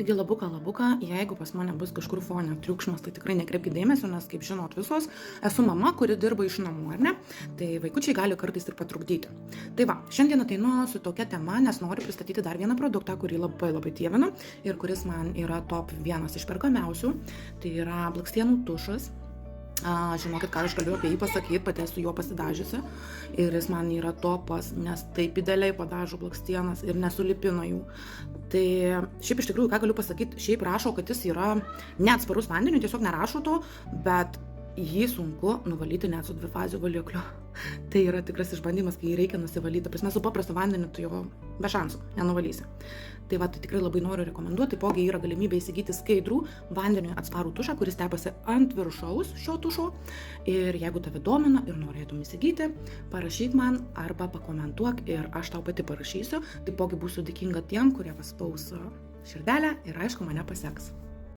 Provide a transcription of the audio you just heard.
Taigi labuka, jeigu pas mane bus kažkur fone triukšmas, tai tikrai nekreipkit dėmesio, nes kaip žinot visos, esu mama, kuri dirba iš namų, ar ne? Tai vaikučiai gali kartais ir patrukdyti. Tai va, šiandien ateinu su tokia tema, nes noriu pristatyti dar vieną produktą, kurį labai dievinu ir kuris man yra top vienas iš perkamiausių. Tai yra blakstienų tušas. Žinokit, ką aš galiu apie jį pasakyti, pati esu juo pasidažiusi ir jis man yra topas, nes taip idealiai padažo blakstienas ir nesulipino jų. Tai šiaip iš tikrųjų, ką galiu pasakyti, šiaip rašo, kad jis yra neatsparus vandeniu, tiesiog nerašo to, bet jį sunku nuvalyti net su dvifaziu valikliu. Tai yra tikras išbandymas, kai jį reikia nusivalyti. Prasme, su paprastu vandeniu tu jo be šansų nenuvalysi. Tai va, tai tikrai labai noriu rekomenduoti. Taipogi yra galimybė įsigyti skaidrų vandeniui atsparų tušą, kuris tepasi ant viršaus šio tušo. Ir jeigu tave domina ir norėtum įsigyti, parašyk man arba pakomentuok ir aš tau pati parašysiu. Taipogi būsiu dėkinga tiem, kurie paspaus širdelę ir aišku mane paseks.